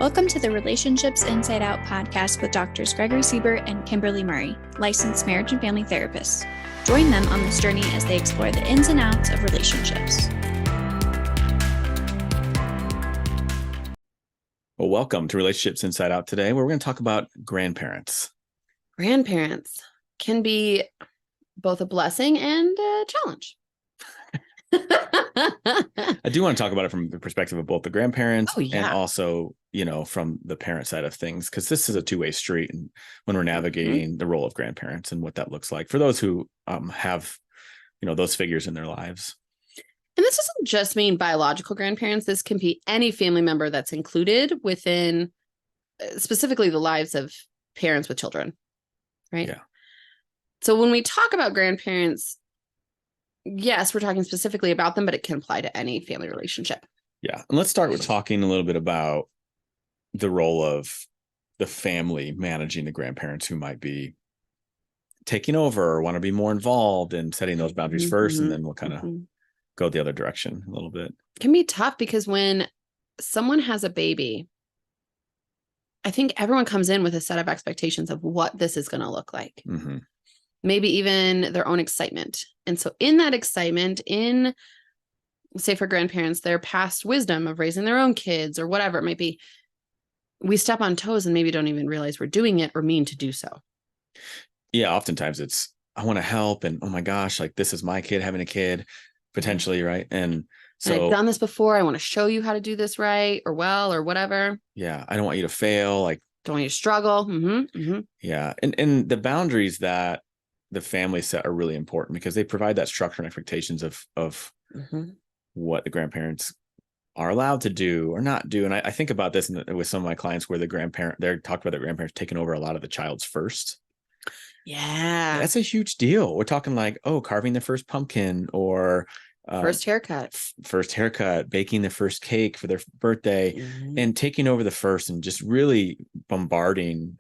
Welcome to the Relationships Inside Out podcast with Doctors Gregory Siebert and Kimberly Murray, licensed marriage and family therapists. Join them on this journey as they explore the ins and outs of relationships. Well, welcome to Relationships Inside Out today, where we're going to talk about grandparents. Grandparents can be both a blessing and a challenge. I do want to talk about it from the perspective of both the grandparents and also, from the parent side of things, because this is a two-way street. And when we're navigating the role of grandparents and what that looks like for those who have, those figures in their lives. And this doesn't just mean biological grandparents. This can be any family member that's included within specifically the lives of parents with children, right? Yeah. So when we talk about grandparents, yes, we're talking specifically about them, but it can apply to any family relationship. Yeah. And let's start with talking a little bit about the role of the family managing the grandparents who might be taking over or want to be more involved in setting those boundaries first. And then we'll kind of go the other direction a little bit. It can be tough because when someone has a baby, I think everyone comes in with a set of expectations of what this is going to look like. Mm-hmm. Maybe even their own excitement. And so in that excitement, in, say for grandparents, their past wisdom of raising their own kids or whatever it might be, we step on toes and maybe don't even realize we're doing it or mean to do so. Yeah, oftentimes it's, I want to help. And oh my gosh, like this is my kid having a kid, potentially, right? And so I've done this before. I want to show you how to do this right or well or whatever. Yeah, I don't want you to fail. Like, don't want you to struggle. Yeah. And the boundaries that the family set are really important because they provide that structure and expectations of what the grandparents are allowed to do or not do. And I think about this with some of my clients where they're talking about their grandparents taking over a lot of the child's first. Yeah. That's a huge deal. We're talking like, carving the first pumpkin or first haircut, baking the first cake for their birthday and taking over the first and just really bombarding,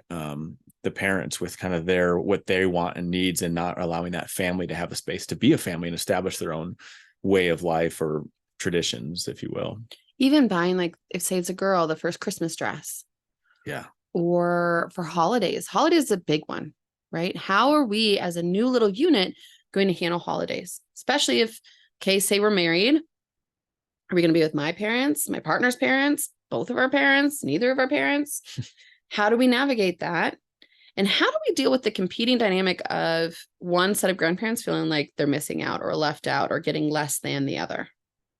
the parents with kind of what they want and needs and not allowing that family to have the space to be a family and establish their own way of life or traditions, if you will. Even buying, like, if say it's a girl, the first Christmas dress. Yeah. Or for holidays. Holidays is a big one, right? How are we as a new little unit going to handle holidays? Especially if, say we're married. Are we going to be with my parents, my partner's parents, both of our parents, neither of our parents? How do we navigate that? And how do we deal with the competing dynamic of one set of grandparents feeling like they're missing out or left out or getting less than the other,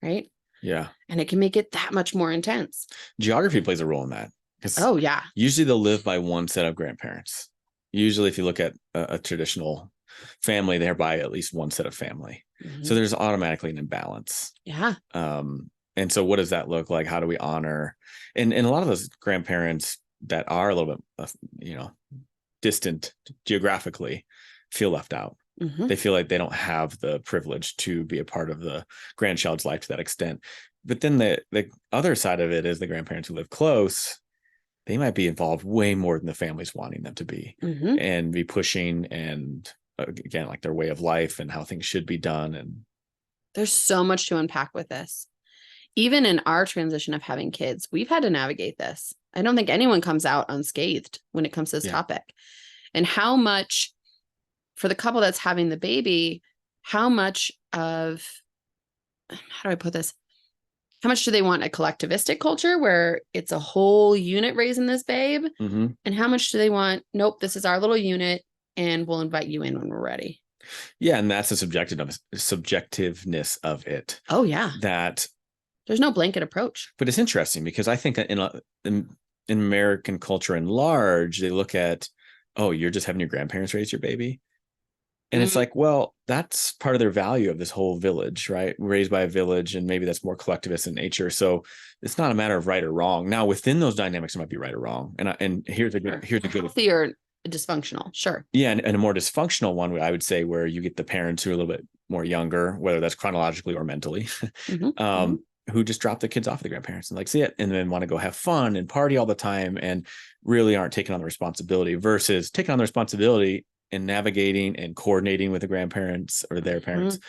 right? Yeah. And it can make it that much more intense. Geography plays a role in that. Oh, yeah. Usually they'll live by one set of grandparents. Usually if you look at a traditional family, they're by at least one set of family. So there's automatically an imbalance. Yeah. And so what does that look like? How do we honor? And a lot of those grandparents that are a little bit, distant geographically feel left out. They feel like they don't have the privilege to be a part of the grandchild's life to that extent. But then the other side of it is the grandparents who live close, they might be involved way more than the family's wanting them to be and be pushing and again, like their way of life and how things should be done. And there's so much to unpack with this. Even in our transition of having kids, we've had to navigate this. I don't think anyone comes out unscathed when it comes to this topic. And how much, for the couple that's having the baby, how much of, how do I put this? How much do they want a collectivistic culture where it's a whole unit raising this babe? And how much do they want, nope, this is our little unit and we'll invite you in when we're ready? Yeah. And that's the subjectiveness of it. Oh, yeah. That there's no blanket approach. But it's interesting because I think in American culture in large, they look at, you're just having your grandparents raise your baby. And it's like, well, that's part of their value of this whole village, right? Raised by a village, and maybe that's more collectivist in nature. So it's not a matter of right or wrong. Now, within those dynamics, it might be right or wrong. And here's a good healthy or dysfunctional, sure. Yeah, and a more dysfunctional one, I would say, where you get the parents who are a little bit more younger, whether that's chronologically or mentally, who just drop the kids off of the grandparents and like see it, and then want to go have fun and party all the time, and really aren't taking on the responsibility versus taking on the responsibility and navigating and coordinating with the grandparents or their parents.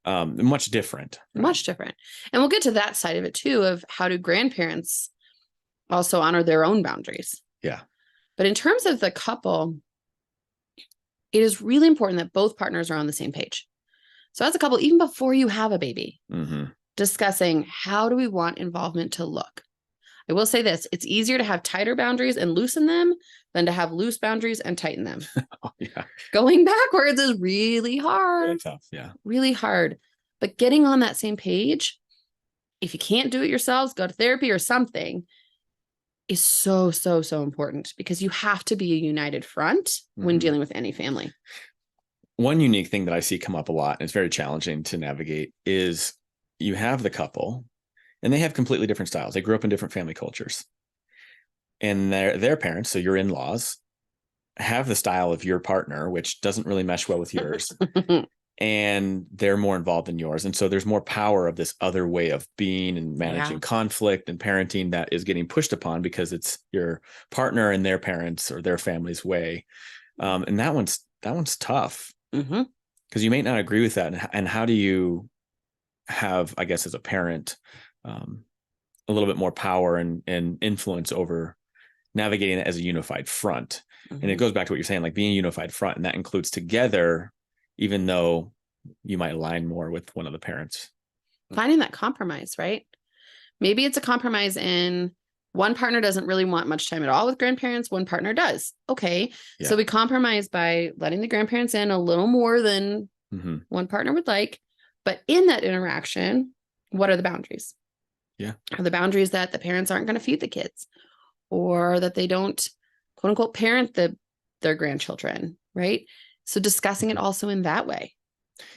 Much different. Much different. And we'll get to that side of it too, of how do grandparents also honor their own boundaries. Yeah. But in terms of the couple, it is really important that both partners are on the same page. So as a couple, even before you have a baby, discussing how do we want involvement to look? I will say this, it's easier to have tighter boundaries and loosen them than to have loose boundaries and tighten them. Oh, yeah. Going backwards is really hard. Really tough. Yeah. Really hard. But getting on that same page, if you can't do it yourselves, go to therapy or something, is so, so, so important, because you have to be a united front when dealing with any family. One unique thing that I see come up a lot, and it's very challenging to navigate, is you have the couple and they have completely different styles. They grew up in different family cultures, and their parents, so your in-laws, have the style of your partner, which doesn't really mesh well with yours. And they're more involved than yours. And so there's more power of this other way of being and managing conflict and parenting that is getting pushed upon because it's your partner and their parents or their family's way. And that one's tough, because you may not agree with that. And how do you have, I guess, as a parent, a little bit more power and influence over navigating it as a unified front? And it goes back to what you're saying, like being a unified front, and that includes together, even though you might align more with one of the parents. Finding that compromise, right? Maybe it's a compromise in one partner doesn't really want much time at all with grandparents. One partner does. Okay. Yeah. So we compromise by letting the grandparents in a little more than one partner would like. But in that interaction, what are the boundaries? Yeah. Are the boundaries that the parents aren't going to feed the kids, or that they don't, quote unquote, parent their grandchildren, right? So discussing it also in that way.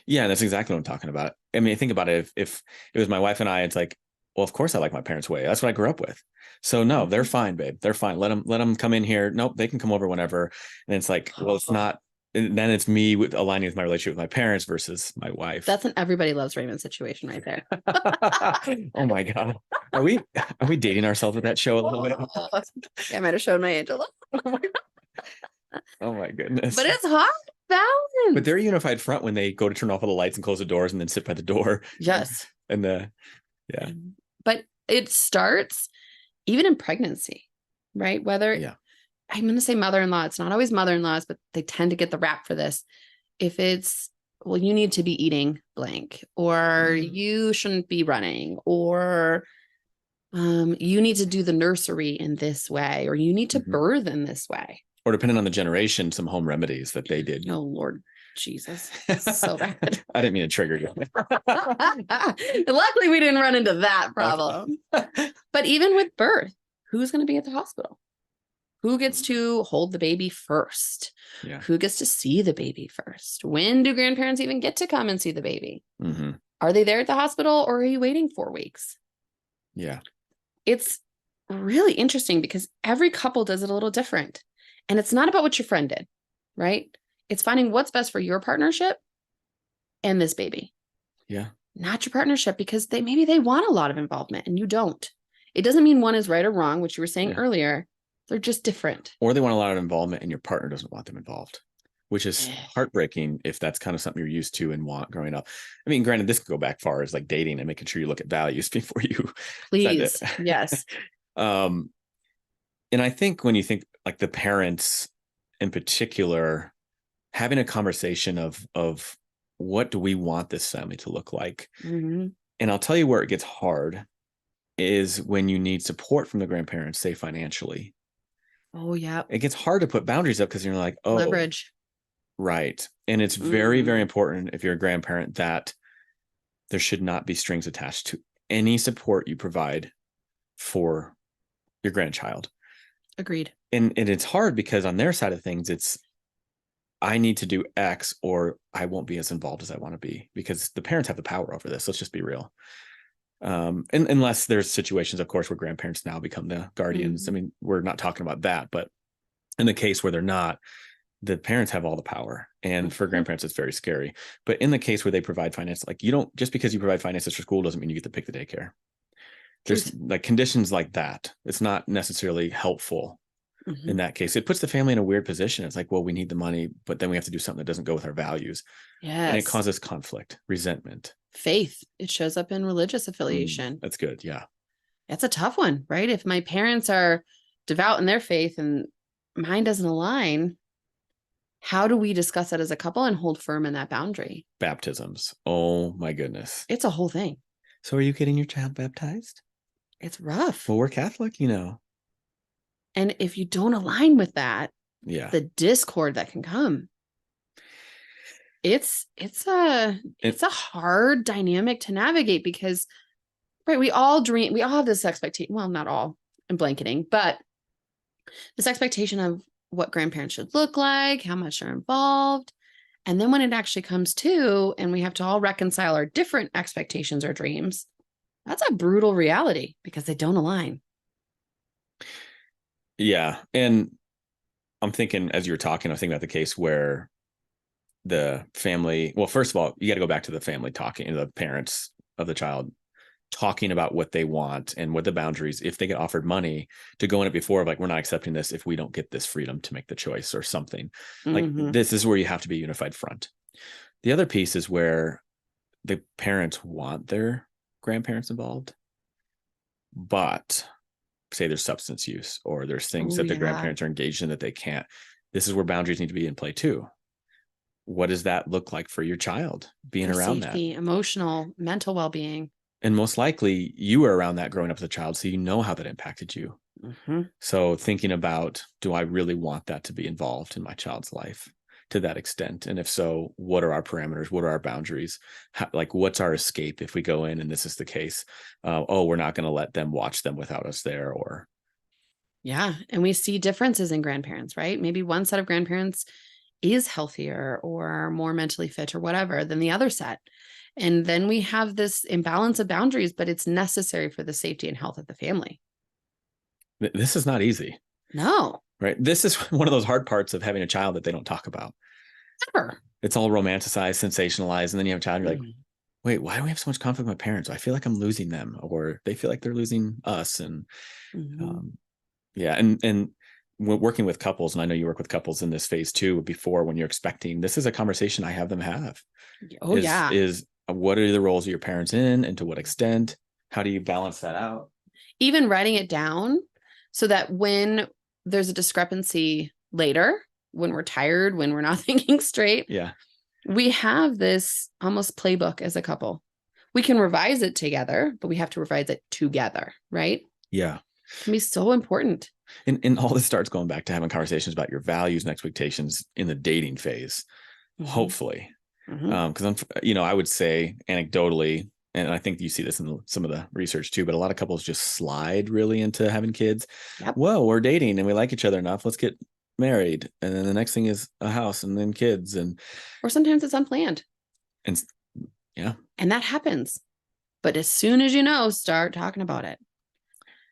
Yeah, that's exactly what I'm talking about. I mean, think about it. If it was my wife and I, it's like, well, of course I like my parents' way. That's what I grew up with. So no, they're fine, babe. They're fine. Let them come in here. Nope, they can come over whenever. And it's like, well, it's not. And then it's me aligning with my relationship with my parents versus my wife. That's an everybody loves Raymond situation right there. Oh my God. Are we dating ourselves with that show a little bit? I might have shown my Angela. Oh my goodness. But it's hard. Balance. But they're a unified front when they go to turn off all the lights and close the doors and then sit by the door. Yes. Yeah. But it starts even in pregnancy, right? Whether I'm going to say mother-in-law, it's not always mother-in-laws, but they tend to get the rap for this. If it's, well, you need to be eating blank, or you shouldn't be running, or you need to do the nursery in this way, or you need to birth in this way. Or depending on the generation, some home remedies that they did. Oh, Lord Jesus. So bad. I didn't mean to trigger you. Luckily, we didn't run into that problem. But even with birth, who's going to be at the hospital? Who gets to hold the baby first? Yeah. Who gets to see the baby first? When do grandparents even get to come and see the baby? Are they there at the hospital, or are you waiting 4 weeks? Yeah. It's really interesting because every couple does it a little different. And it's not about what your friend did, right? It's finding what's best for your partnership and this baby. Yeah. Not your partnership, because maybe they want a lot of involvement and you don't. It doesn't mean one is right or wrong, which you were saying earlier. They're just different. Or they want a lot of involvement and your partner doesn't want them involved, which is heartbreaking if that's kind of something you're used to and want growing up. I mean, granted, this could go back far as like dating and making sure you look at values before you. Please. Yes. And I think when you think like the parents in particular, having a conversation of what do we want this family to look like? And I'll tell you where it gets hard is when you need support from the grandparents, say financially. Oh, yeah. It gets hard to put boundaries up because you're like, oh, leverage. Right. And it's very, very important if you're a grandparent that there should not be strings attached to any support you provide for your grandchild. Agreed. And it's hard because on their side of things, it's, I need to do X or I won't be as involved as I want to be, because the parents have the power over this. Let's just be real. And unless there's situations, of course, where grandparents now become the guardians. I mean, we're not talking about that, but in the case where they're not, the parents have all the power. And for grandparents, it's very scary. But in the case where they provide finance, like you don't, just because you provide finances for school doesn't mean you get to pick the daycare. There's like conditions like that. It's not necessarily helpful in that case. It puts the family in a weird position. It's like, well, we need the money, but then we have to do something that doesn't go with our values. Yes. And it causes conflict, resentment. Faith. It shows up in religious affiliation. That's good. Yeah. It's a tough one, right? If my parents are devout in their faith and mine doesn't align, how do we discuss that as a couple and hold firm in that boundary? Baptisms. Oh my goodness. It's a whole thing. So are you getting your child baptized? It's rough. Well, we're Catholic, you know. And if you don't align with that, Yeah. the discord that can come, it's a hard dynamic to navigate because, right, we all have this expectation. Well, not all, I'm blanketing, but this expectation of what grandparents should look like, how much are involved. And then when it actually comes to, and we have to all reconcile our different expectations or dreams, that's a brutal reality because they don't align. Yeah. And I'm thinking, as you were talking, I was thinking about the case where the family, well, first of all, you got to go back to the family talking, the parents of the child talking about what they want and what the boundaries, if they get offered money to go in it before, like, we're not accepting this if we don't get this freedom to make the choice or something. Like, this is where you have to be unified front. The other piece is where the parents want their grandparents involved, but say there's substance use or there's things that the grandparents are engaged in that they can't. This is where boundaries need to be in play too. What does that look like for your child being around safety, that? Emotional, mental well-being. And most likely you were around that growing up as a child, so you know how that impacted you. So thinking about, do I really want that to be involved in my child's life to that extent? And if so, what are our parameters? What are our boundaries? Like, what's our escape if we go in and this is the case? We're not going to let them watch them without us there. Or yeah. And we see differences in grandparents, right? Maybe one set of grandparents is healthier or more mentally fit or whatever than the other set. And then we have this imbalance of boundaries, but it's necessary for the safety and health of the family. This is not easy. No. Right. This is one of those hard parts of having a child that they don't talk about. Ever. It's all romanticized, sensationalized. And then you have a child, you're like, wait, why do we have so much conflict with my parents? I feel like I'm losing them, or they feel like they're losing us. And yeah. And working with couples, and I know you work with couples in this phase too, before, when you're expecting, this is a conversation I have them have. Is what are the roles of your parents in, and to what extent? How do you balance that out? Even writing it down so that when there's a discrepancy later, when we're tired, when we're not thinking straight, we have this almost playbook as a couple. We can revise it together, but we have to revise it together, right? Yeah. It can be so important. And all this starts going back to having conversations about your values and expectations in the dating phase, hopefully. Because I would say anecdotally, and I think you see this in some of the research too, but a lot of couples just slide really into having kids. Well, we're dating and we like each other enough. Let's get married. And then the next thing is a house and then kids. Or sometimes it's unplanned. And that happens. But as soon as you know, start talking about it.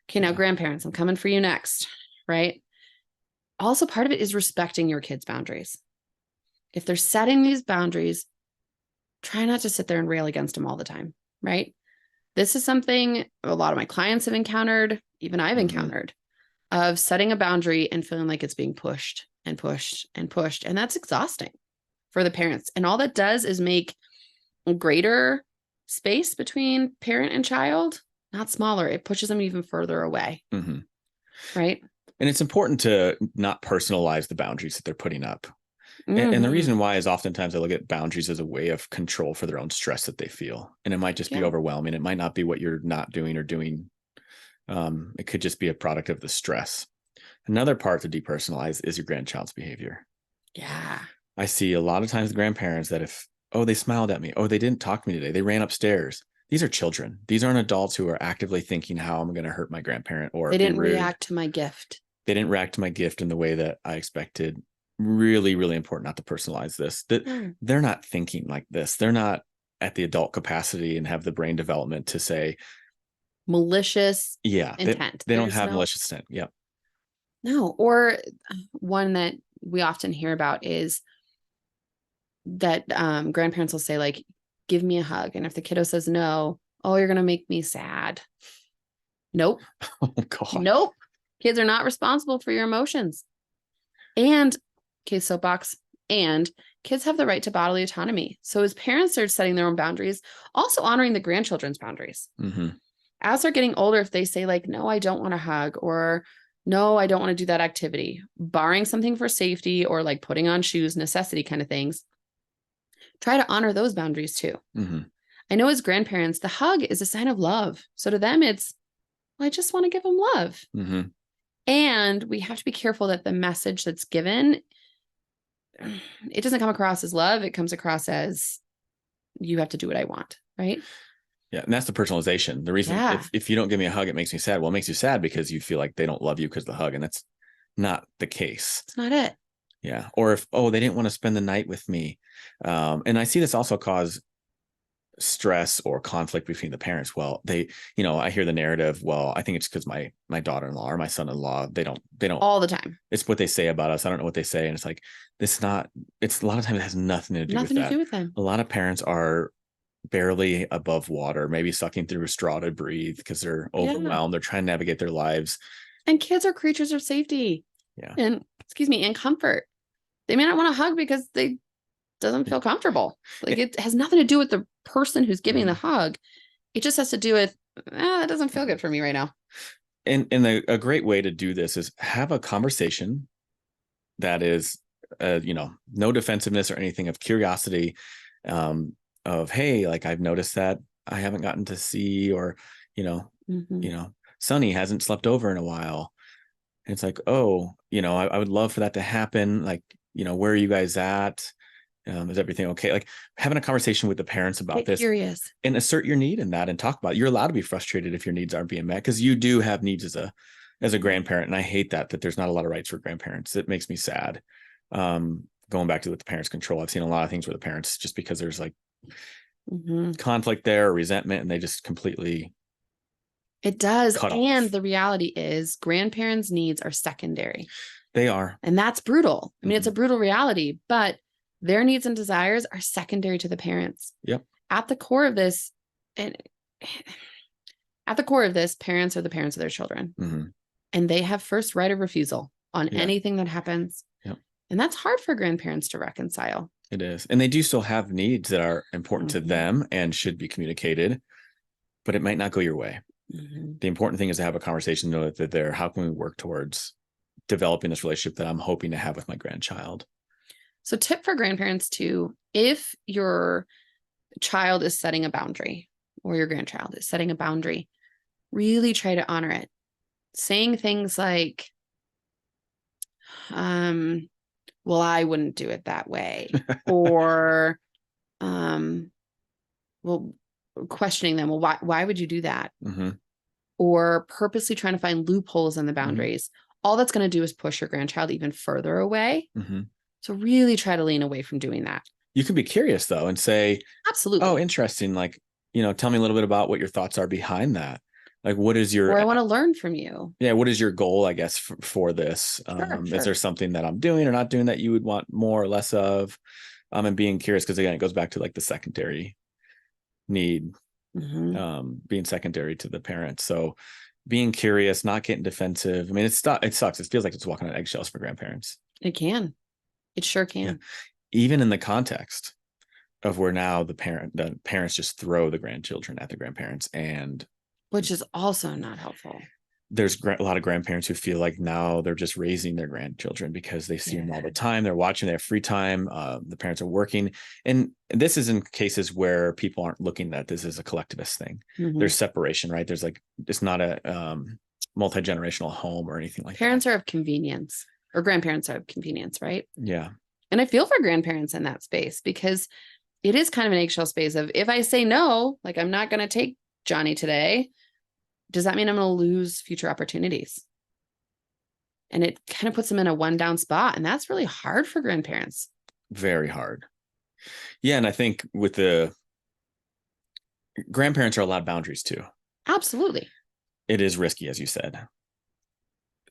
Okay, now grandparents, I'm coming for you next, right? Also, part of it is respecting your kids' boundaries. If they're setting these boundaries, try not to sit there and rail against them all the time, right? This is something a lot of my clients have encountered, even I've encountered, of setting a boundary and feeling like it's being pushed and pushed and pushed. And that's exhausting for the parents. And all that does is make a greater space between parent and child, not smaller. It pushes them even further away, right? And it's important to not personalize the boundaries that they're putting up. And the reason why is oftentimes I look at boundaries as a way of control for their own stress that they feel. And it might just be overwhelming. It might not be what you're not doing or doing. It could just be a product of the stress. Another part to depersonalize is your grandchild's behavior. Yeah. I see a lot of times the grandparents that they smiled at me. They didn't talk to me today. They ran upstairs. These are children. These aren't adults who are actively thinking how I'm going to hurt my grandparent or they didn't react to my gift. They didn't react to my gift in the way that I expected. Really, really important not to personalize this. That they're not thinking like this. They're not at the adult capacity and have the brain development to say malicious intent. They don't have malicious intent. Yeah. No. Or one that we often hear about is that grandparents will say, like, give me a hug. And if the kiddo says no, you're going to make me sad. Nope. Oh, God. Nope. Kids are not responsible for your emotions. And soapbox, and kids have the right to bodily autonomy. So as parents are setting their own boundaries, also honoring the grandchildren's boundaries. as they're getting older, if they say like, no, I don't want to hug, or no, I don't want to do that activity, barring something for safety or like putting on shoes, necessity kind of things, try to honor those boundaries too. Mm-hmm. I know as grandparents, the hug is a sign of love. So to them, it's, well, I just want to give them love. Mm-hmm. And we have to be careful that the message that's given, it doesn't come across as love. It comes across as, you have to do what I want. Right. Yeah. And that's the personalization. The reason if you don't give me a hug, it makes me sad. Well, it makes you sad because you feel like they don't love you because of the hug. And that's not the case. It's not it. Yeah. Or if, they didn't want to spend the night with me. And I see this also cause stress or conflict between the parents. Well, they, I hear the narrative, well, I think it's because my daughter-in-law or my son-in-law, they don't all the time. It's what they say about us. I don't know what they say. And it's like, it's a lot of times it has nothing to do with them. A lot of parents are barely above water, maybe sucking through a straw to breathe because they're overwhelmed. They're trying to navigate their lives. And kids are creatures of safety. Yeah. And and comfort. They may not want to hug because they doesn't feel comfortable. Like it has nothing to do with the person who's giving the hug. It just has to do with, that doesn't feel good for me right now. And a great way to do this is have a conversation that is, no defensiveness or anything, of curiosity, of, hey, like I've noticed that I haven't gotten to see, or, Sonny hasn't slept over in a while. And it's like, I would love for that to happen. Like, where are you guys at? Is everything okay? Like having a conversation with the parents about this, curious, and assert your need in that and talk about it. You're allowed to be frustrated if your needs aren't being met, because you do have needs as a grandparent. And I hate that there's not a lot of rights for grandparents. It makes me sad. Going back to the parents control, I've seen a lot of things where the parents, just because there's like conflict there or resentment, and they just completely. It does. And the reality is grandparents' needs are secondary. They are. And that's brutal. I mean, it's a brutal reality, but their needs and desires are secondary to the parents. Yep. At the core of this, parents are the parents of their children. Mm-hmm. And they have first right of refusal on anything that happens. Yep. And that's hard for grandparents to reconcile. It is. And they do still have needs that are important to them and should be communicated, but it might not go your way. Mm-hmm. The important thing is to have a conversation, know that they're, how can we work towards developing this relationship that I'm hoping to have with my grandchild? So tip for grandparents too, if your child is setting a boundary or your grandchild is setting a boundary, really try to honor it. Saying things like, well, I wouldn't do it that way. Or, questioning them. Well, why would you do that? Mm-hmm. Or purposely trying to find loopholes in the boundaries. Mm-hmm. All that's going to do is push your grandchild even further away. Mm-hmm. So really try to lean away from doing that. You can be curious though, and say, absolutely. Oh, interesting. Like, tell me a little bit about what your thoughts are behind that. Like, what is your, or I want to learn from you. Yeah. What is your goal, I guess, for this? Sure. Is there something that I'm doing or not doing that you would want more or less of? And being curious, because again, it goes back to like the secondary need, being secondary to the parents. So being curious, not getting defensive. I mean, it sucks. It feels like it's walking on eggshells for grandparents. It can. It sure can. Yeah. Even in the context of where now the parents just throw the grandchildren at the grandparents, and which is also not helpful. There's a lot of grandparents who feel like now they're just raising their grandchildren because they see them all the time. They're watching, they have free time. The parents are working. And this is in cases where people aren't looking at this as a collectivist thing. Mm-hmm. There's separation, right? There's like, it's not a multi-generational home or anything like that. Parents are of convenience, or grandparents are of convenience, right? Yeah. And I feel for grandparents in that space, because it is kind of an eggshell space of, if I say no, like I'm not going to take Johnny today, does that mean I'm going to lose future opportunities? And it kind of puts them in a one down spot. And that's really hard for grandparents. Very hard. Yeah. And I think with the grandparents are allowed boundaries too. Absolutely. It is risky, as you said.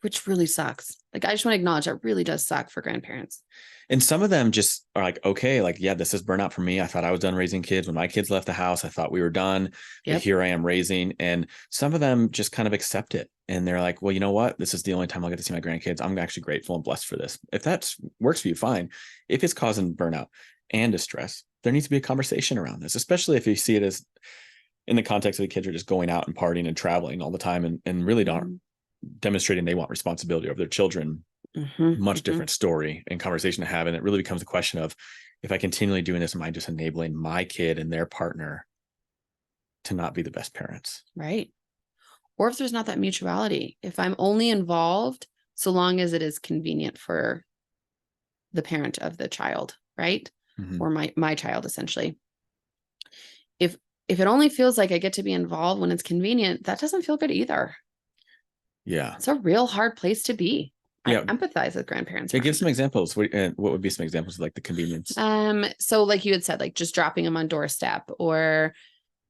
Which really sucks. Like, I just want to acknowledge that really does suck for grandparents. And some of them just are like, okay, like, yeah, this is burnout for me. I thought I was done raising kids. When my kids left the house, I thought we were done. Yep. But here I am raising. And some of them just kind of accept it. And they're like, well, you know what? This is the only time I'll get to see my grandkids. I'm actually grateful and blessed for this. If that works for you, fine. If it's causing burnout and distress, there needs to be a conversation around this, especially if you see it as in the context of the kids are just going out and partying and traveling all the time and really not demonstrating they want responsibility over their children. Much different story and conversation to have. And it really becomes a question of, if I continually doing this, am I just enabling my kid and their partner to not be the best parents? Right. Or if there's not that mutuality, if I'm only involved so long as it is convenient for the parent of the child, right? Or my child, essentially. If it only feels like I get to be involved when it's convenient, that doesn't feel good either. Yeah. It's a real hard place to be. Yeah. I empathize with grandparents. Yeah, give some examples. What would be some examples of like the convenience? So like you had said, like just dropping them on doorstep, or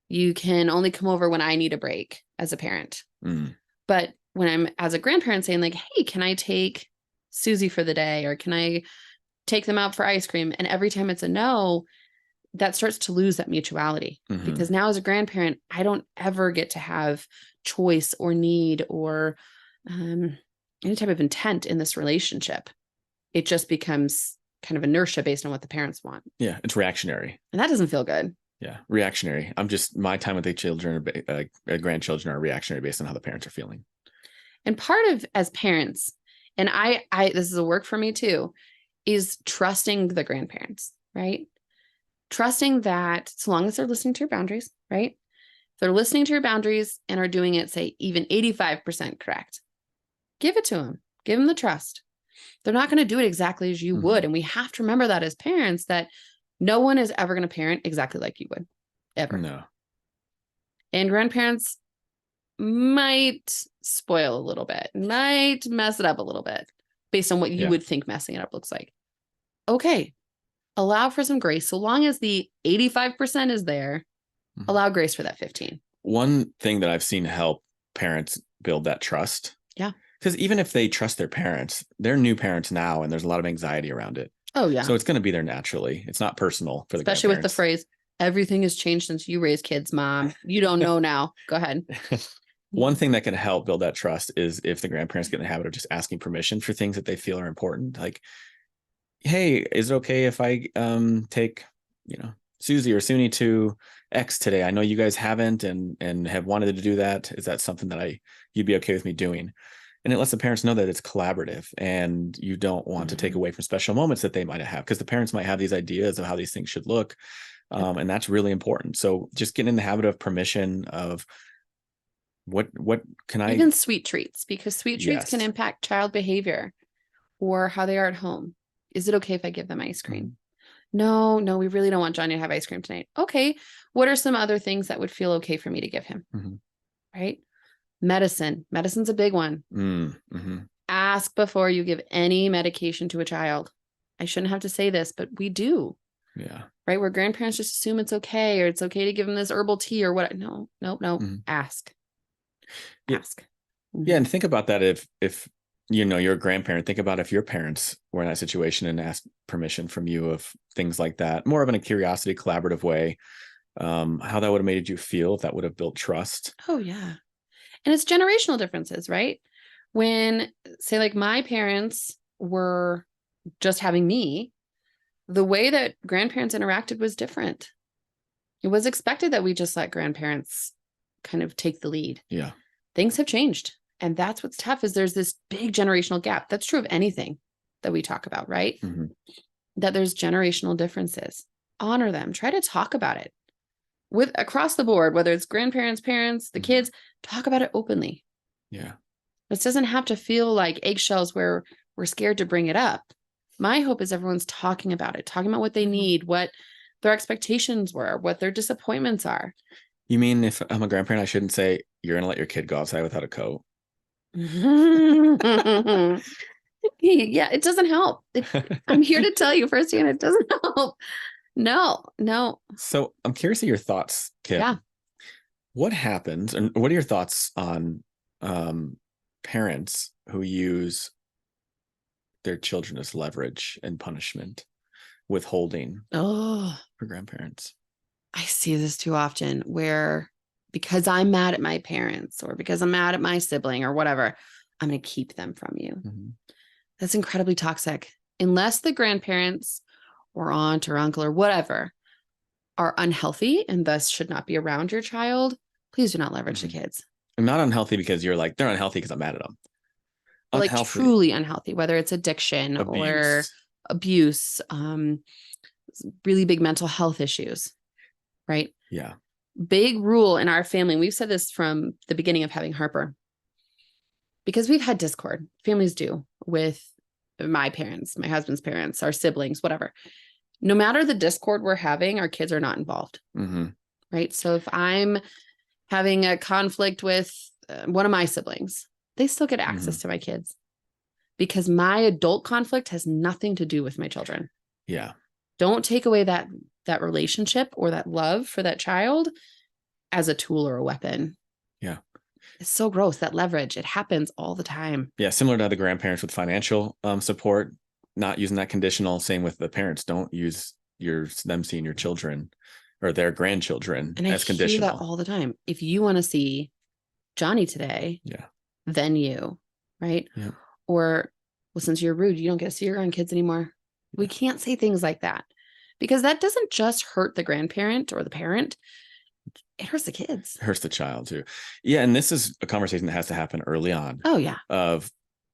you can only come over when I need a break as a parent. But when I'm as a grandparent saying like, hey, can I take Susie for the day? Or can I take them out for ice cream? And every time it's a no, that starts to lose that mutuality, because now as a grandparent, I don't ever get to have choice or need or any type of intent in this relationship. It just becomes kind of inertia based on what the parents want. Yeah. It's reactionary. And that doesn't feel good. Yeah. Reactionary. My time with the children, grandchildren are reactionary based on how the parents are feeling. And part of, as parents, and I this is a work for me too, is trusting the grandparents, right? Trusting that so long as they're listening to your boundaries, right? If they're listening to your boundaries and are doing it, say, even 85% correct, give it to them. Give them the trust. They're not going to do it exactly as you would. And we have to remember that as parents, that no one is ever going to parent exactly like you would, ever. No. And grandparents might spoil a little bit, might mess it up a little bit based on what you would think messing it up looks like. Okay. Allow for some grace. So long as the 85% is there, allow grace for that 15. One thing that I've seen help parents build that trust. Yeah. Because even if they trust their parents, they're new parents now, and there's a lot of anxiety around it. Oh, yeah. So it's going to be there naturally. It's not personal for the especially with the phrase, everything has changed since you raised kids, Mom. You don't know now. Go ahead. One thing that can help build that trust is if the grandparents get in the habit of just asking permission for things that they feel are important. Like, hey, is it okay if I take, Susie or Suni to X today? I know you guys haven't and have wanted to do that. Is that something that you'd be okay with me doing? And it lets the parents know that it's collaborative and you don't want to take away from special moments that they might have, because the parents might have these ideas of how these things should look. And that's really important. So just getting in the habit of permission of what can I... Even sweet treats, because sweet treats can impact child behavior or how they are at home. Is it okay if I give them ice cream? No, we really don't want Johnny to have ice cream tonight. Okay. What are some other things that would feel okay for me to give him? Right? Medicine's a big one. Ask before you give any medication to a child. I shouldn't have to say this, but we do. Yeah. Right. Where grandparents just assume it's okay, or it's okay to give them this herbal tea or what. No. Ask. Ask. Yeah. And think about that. If you're a grandparent, think about if your parents were in that situation and asked permission from you of things like that, more of in a curiosity, collaborative way, how that would have made you feel, if that would have built trust. Oh, yeah. And it's generational differences, right? When, say, like my parents were just having me, the way that grandparents interacted was different. It was expected that we just let grandparents kind of take the lead. Yeah. Things have changed. And that's what's tough, is there's this big generational gap. That's true of anything that we talk about, right? That there's generational differences. Honor them. Try to talk about it with across the board, whether it's grandparents, parents, the kids, talk about it openly. Yeah. This doesn't have to feel like eggshells where we're scared to bring it up. My hope is everyone's talking about it, talking about what they need, what their expectations were, what their disappointments are. You mean if I'm a grandparent, I shouldn't say, you're going to let your kid go outside without a coat? Yeah, it doesn't help. I'm here to tell you firsthand, it doesn't help. No. So I'm curious of your thoughts, Kip. Yeah. What happens, and what are your thoughts on parents who use their children as leverage and punishment, withholding for grandparents? I see this too often, where because I'm mad at my parents or because I'm mad at my sibling or whatever, I'm going to keep them from you. That's incredibly toxic. Unless the grandparents or aunt or uncle or whatever are unhealthy and thus should not be around your child, please do not leverage the kids. And not unhealthy because you're like, they're unhealthy because I'm mad at them. Like truly unhealthy, whether it's addiction or abuse, really big mental health issues, right? Yeah. Big rule in our family. We've said this from the beginning of having Harper, because we've had discord. Families do, with my parents, my husband's parents, our siblings, whatever. No matter the discord we're having, our kids are not involved. Right. So if I'm having a conflict with one of my siblings, they still get access to my kids, because my adult conflict has nothing to do with my children. Yeah. Don't take away that relationship or that love for that child as a tool or a weapon. Yeah. It's so gross, that leverage. It happens all the time. Yeah. Similar to the grandparents with financial support, not using that conditional. Same with the parents. Don't use them seeing your children or their grandchildren as conditional. I hear that all the time. If you want to see Johnny today, then you, right? Yeah. Or, well, since you're rude, you don't get to see your grandkids anymore. We can't say things like that, because that doesn't just hurt the grandparent or the parent. It hurts the kids. It hurts the child too. Yeah. And this is a conversation that has to happen early on. Oh yeah. Of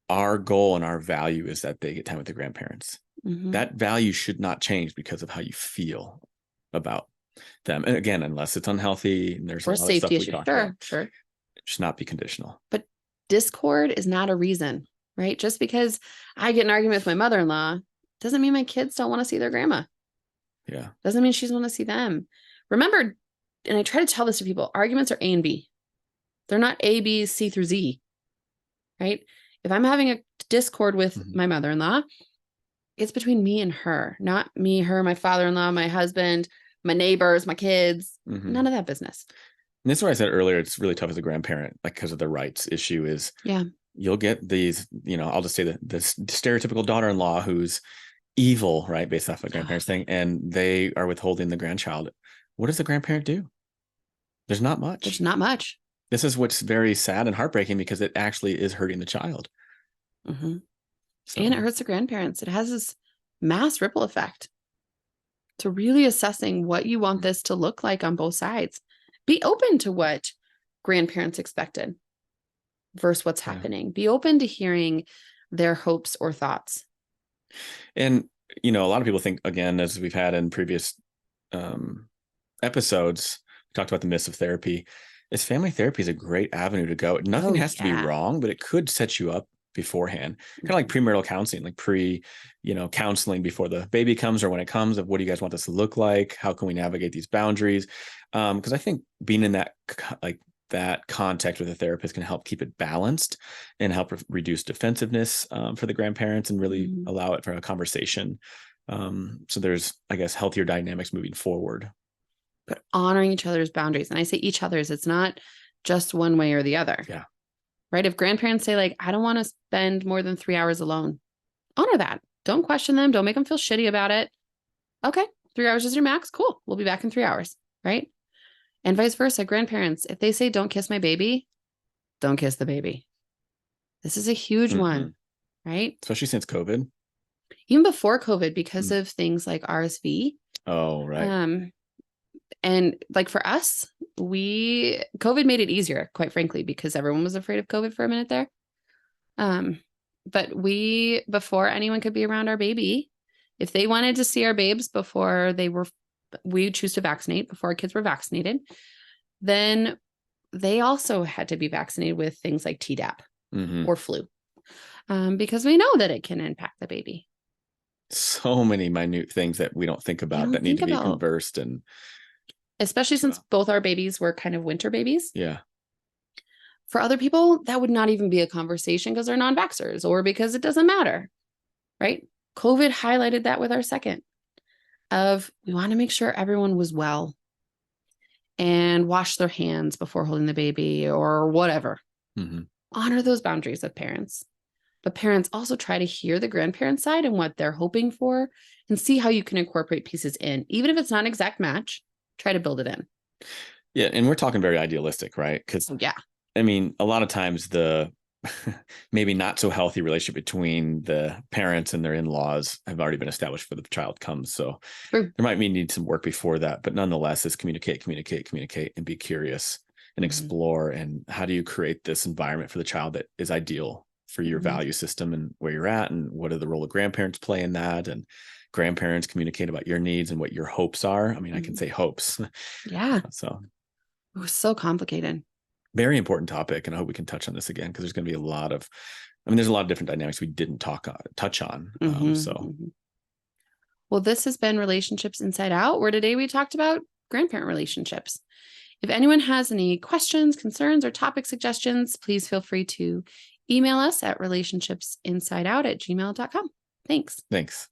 our goal and our value is that they get time with the grandparents. That value should not change because of how you feel about them. And again, unless it's unhealthy and there's a lot of stuff we talk about. Sure. It should not be conditional. But discord is not a reason, right? Just because I get an argument with my mother-in-law doesn't mean my kids don't want to see their grandma. Yeah. Doesn't mean she's want to see them. Remember, and I try to tell this to people, arguments are A and B. They're not A, B, C through Z, right? If I'm having a discord with my mother-in-law, it's between me and her, not me, her, my father-in-law, my husband, my neighbors, my kids, none of that business. And this is what I said earlier. It's really tough as a grandparent, like because of the rights issue is you'll get these, I'll just say the stereotypical daughter-in-law who's evil, right? Based off of grandparents thing. And they are withholding the grandchild. What does the grandparent do? There's not much. This is what's very sad and heartbreaking, because it actually is hurting the child. So. And it hurts the grandparents. It has this mass ripple effect to really assessing what you want this to look like on both sides. Be open to what grandparents expected versus what's happening. Be open to hearing their hopes or thoughts. And, a lot of people think, again, as we've had in previous episodes, we talked about the myths of therapy. Is family therapy is a great avenue to go. Nothing has to be wrong, but it could set you up beforehand, kind of like premarital counseling, like counseling before the baby comes or when it comes, of what do you guys want this to look like? How can we navigate these boundaries? Because I think being in that contact with a therapist can help keep it balanced and help reduce defensiveness for the grandparents and really allow it for a conversation. So there's, I guess, healthier dynamics moving forward. But honoring each other's boundaries. And I say each other's, it's not just one way or the other. Yeah. Right. If grandparents say, like, I don't want to spend more than 3 hours alone, honor that. Don't question them. Don't make them feel shitty about it. Okay. 3 hours is your max. Cool. We'll be back in 3 hours. Right. And vice versa. Grandparents, if they say, don't kiss my baby, don't kiss the baby. This is a huge one. Right. Especially since COVID. Even before COVID, because of things like RSV. Oh, right. And like for us, COVID made it easier, quite frankly, because everyone was afraid of COVID for a minute there. But before anyone could be around our baby, if they wanted to see our babes before we choose to vaccinate before our kids were vaccinated, then they also had to be vaccinated with things like Tdap or flu, because we know that it can impact the baby. So many minute things that we don't think about that need to be conversed, and especially since both our babies were kind of winter babies. Yeah. For other people, that would not even be a conversation because they're non-vaxxers or because it doesn't matter, right? COVID highlighted that with our second we want to make sure everyone was well and wash their hands before holding the baby or whatever. Honor those boundaries of parents. But parents also try to hear the grandparent side and what they're hoping for and see how you can incorporate pieces in. Even if it's not an exact match, try to build it in. Yeah. And we're talking very idealistic, right? Because a lot of times the maybe not so healthy relationship between the parents and their in-laws have already been established before the child comes. So True. there might need some work before that, but nonetheless, is communicate, and be curious and explore. And how do you create this environment for the child that is ideal for your value system and where you're at, and what are the role of grandparents play in that, and grandparents communicate about your needs and what your hopes are. I mean, I can say hopes. Yeah. So it was so complicated. Very important topic. And I hope we can touch on this again, because there's going to be there's a lot of different dynamics we didn't touch on. Well, this has been Relationships Inside Out, where today we talked about grandparent relationships. If anyone has any questions, concerns, or topic suggestions, please feel free to email us at relationshipsinsideout@gmail.com. Thanks. Thanks.